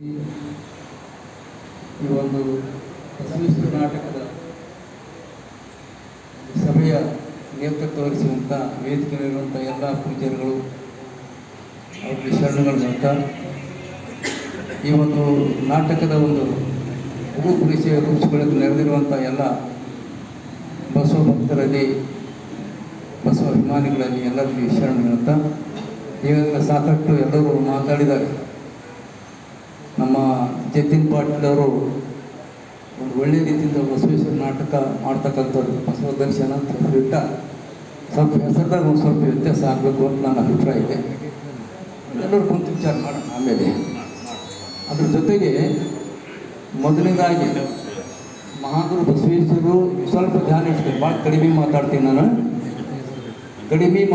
ಈ ಒಂದು ಬಸವೇಶ್ವರ ನಾಟಕದ ಸಭೆಯ ನೇತೃತ್ವ ವಹಿಸುವಂಥ ವೇದಿಕೆಯಲ್ಲಿರುವಂಥ ಎಲ್ಲ ಪೂಜ್ಯರುಗಳು ಅವರಿಗೆ ಶರಣುಗಳು ಅಂತ ಈ ಒಂದು ನಾಟಕದ ಒಂದು ರೂಪುರೇಷೆ ರೂಪಿಸಿಕೊಳ್ಳಲು ನೆರೆದಿರುವಂಥ ಎಲ್ಲ ಬಸವ ಭಕ್ತರಲ್ಲಿ ಬಸವ ಅಭಿಮಾನಿಗಳಲ್ಲಿ ಎಲ್ಲರಿಗೂ ಶರಣುಗಳು ಅಂತ ಈಗಾಗಲೇ ಸಾಕಷ್ಟು ಎಲ್ಲರೂ ಮಾತಾಡಿದ್ದಾರೆ. ನಮ್ಮ ಜತಿನ್ ಪಾಟೀಲ್ ಅವರು ಒಂದು ಒಳ್ಳೆಯ ರೀತಿಯಿಂದ ಬಸವೇಶ್ವರ ನಾಟಕ ಮಾಡ್ತಕ್ಕಂಥವ್ರು, ಬಸವ ದರ್ಶನ ಅಂತ ಬಿಟ್ಟ ಸ್ವಲ್ಪ ಹೆಸರದಾಗ ಒಂದು ಸ್ವಲ್ಪ ವ್ಯತ್ಯಾಸ ಆಗಬೇಕು ಅಂತ ನನ್ನ ಅಭಿಪ್ರಾಯ ಇದೆ. ಎಲ್ಲರೂ ಕುಂತು ವಿಚಾರ ಮಾಡೋಣ. ಆಮೇಲೆ ಅದ್ರ ಜೊತೆಗೆ ಮೊದಲನೇದಾಗಿ ಮಹಾಗುರು ಬಸವೇಶ್ವರರು ಸ್ವಲ್ಪ ಧ್ಯಾನ ಇಡ್ತೀನಿ. ಭಾಳ ಕಡಿಮೆ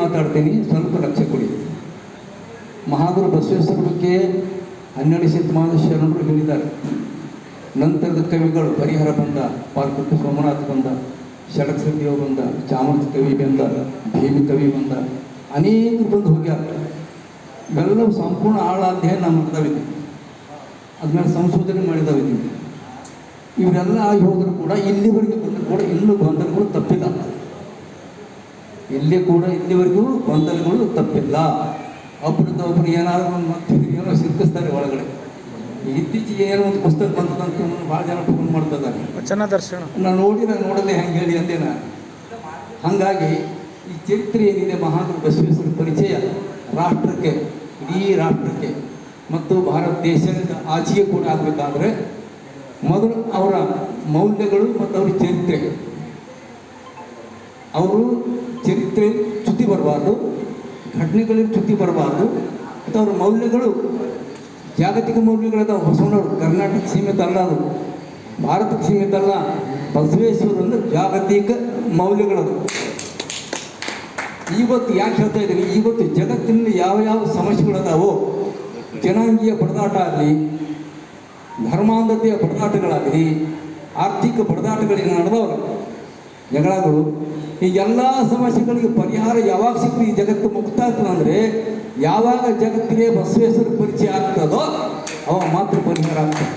ಮಾತಾಡ್ತೀನಿ, ಸ್ವಲ್ಪ ಲಕ್ಷ್ಯ ಕೊಡಿ. ಮಹಾಗುರು ಬಸವೇಶ್ವರ ಬಗ್ಗೆ 12 ಶತಮಾನದ ಶರಣರು ಹೇಳಿದ್ದಾರೆ. ನಂತರದ ಕವಿಗಳು ಪರಿಹರ ಬಂದ, ಪಾಲ್ಕುಟ್ಟಿ ಸೋಮನಾಥ್ ಬಂದ, ಷಡಕ್ಷರದೇವ ಬಂದ, ಚಾಮರ್ಥ ಕವಿ ಬಂದ, ಭೀಮಿ ಕವಿ ಬಂದ, ಅನೇಕರು ಬಂದು ಹೋಗ್ಯಾರ. ಇವೆಲ್ಲವೂ ಸಂಪೂರ್ಣ ಆಳ ಅಧ್ಯಯನ ನಾವು ಮಾಡ್ತಾವಿದ್ದೀವಿ, ಅದ್ಮೇಲೆ ಸಂಶೋಧನೆ ಮಾಡಿದಾವಿದ್ದೀವಿ. ಇವರೆಲ್ಲ ಆಗಿ ಹೋದರೂ ಕೂಡ ಇಲ್ಲಿವರೆಗೂ ಬಂದರೂ ಕೂಡ ಇನ್ನೂ ಗೊಂದಲಗಳು ತಪ್ಪಿಲ್ಲ. ಇಲ್ಲಿವರೆಗೂ ಗೊಂದಲಗಳು ತಪ್ಪಿಲ್ಲ. ಒಬ್ಬರು ಏನಾದರೂ ಮತ್ತೆ ಏನೋ ಸಿಕ್ಕಿಸ್ತಾರೆ ಒಳಗಡೆ. ಇತ್ತೀಚೆಗೆ ಏನೋ ಒಂದು ಪುಸ್ತಕ ಬಂತದಂತ ಭಾಳ ಜನ ಫೋನ್ ಮಾಡ್ತಿದ್ದಾರೆ. ವಚನ ದರ್ಶನ ನಾನು ನೋಡದೆ ಹೆಂಗೆ ಹೇಳಿ ಅಂದೇನ. ಹಾಗಾಗಿ ಈ ಚರಿತ್ರೆ ಏನಿದೆ, ಮಹಾಗುರು ಬಸವೇಶ್ವರ ಪರಿಚಯ ರಾಷ್ಟ್ರಕ್ಕೆ, ಇಡೀ ರಾಷ್ಟ್ರಕ್ಕೆ ಮತ್ತು ಭಾರತ ದೇಶದ ಆಚೆಗೆ ಕೂಡ ಆಗಬೇಕಾದ್ರೆ ಮೊದಲು ಅವರ ಮೌಲ್ಯಗಳು ಮತ್ತು ಅವ್ರ ಚರಿತ್ರೆ ಚ್ಯುತಿ ಬರಬಾರ್ದು, ಘಟನೆಗಳಿಗೆ ಚ್ಯುತಿ ಬರಬಾರ್ದು. ಮತ್ತು ಅವ್ರ ಮೌಲ್ಯಗಳು ಜಾಗತಿಕ ಮೌಲ್ಯಗಳದಾವ. ಬಸವಣ್ಣವರು ಕರ್ನಾಟಕ ಸೀಮಿತ ಅಲ್ಲ, ಅದು ಭಾರತಕ್ಕೆ ಸೀಮಿತ ಅಲ್ಲ. ಬಸವೇಶ್ವರ ಅಂದ್ರೆ ಜಾಗತಿಕ ಮೌಲ್ಯಗಳದು. ಇವತ್ತು ಯಾಕೆ ಹೇಳ್ತಾ ಇದ್ದೀವಿ, ಇವತ್ತು ಜಗತ್ತಿನಲ್ಲಿ ಯಾವ ಸಮಸ್ಯೆಗಳದಾವೋ, ಜನಾಂಗೀಯ ಬಡದಾಟ ಆಗಲಿ, ಧರ್ಮಾಂಧತೆಯ ಬಡದಾಟಗಳಾಗಲಿ, ಆರ್ಥಿಕ ಬಡದಾಟಗಳಿಗೆ ನಡೆದವರು ಜಗಳಗಳು, ಈ ಎಲ್ಲ ಸಮಸ್ಯೆಗಳಿಗೆ ಪರಿಹಾರ ಯಾವಾಗ ಸಿಗ್ತದೆ, ಈ ಜಗತ್ತು ಮುಕ್ತ ಆಗ್ತದೆ ಅಂದರೆ ಯಾವಾಗ ಜಗತ್ತಿಗೆ ಬಸವೇಶ್ವರ ಪರಿಚಯ ಆಗ್ತದೋ ಅವಾಗ ಮಾತ್ರ ಪರಿಹಾರ ಆಗ್ತದೆ.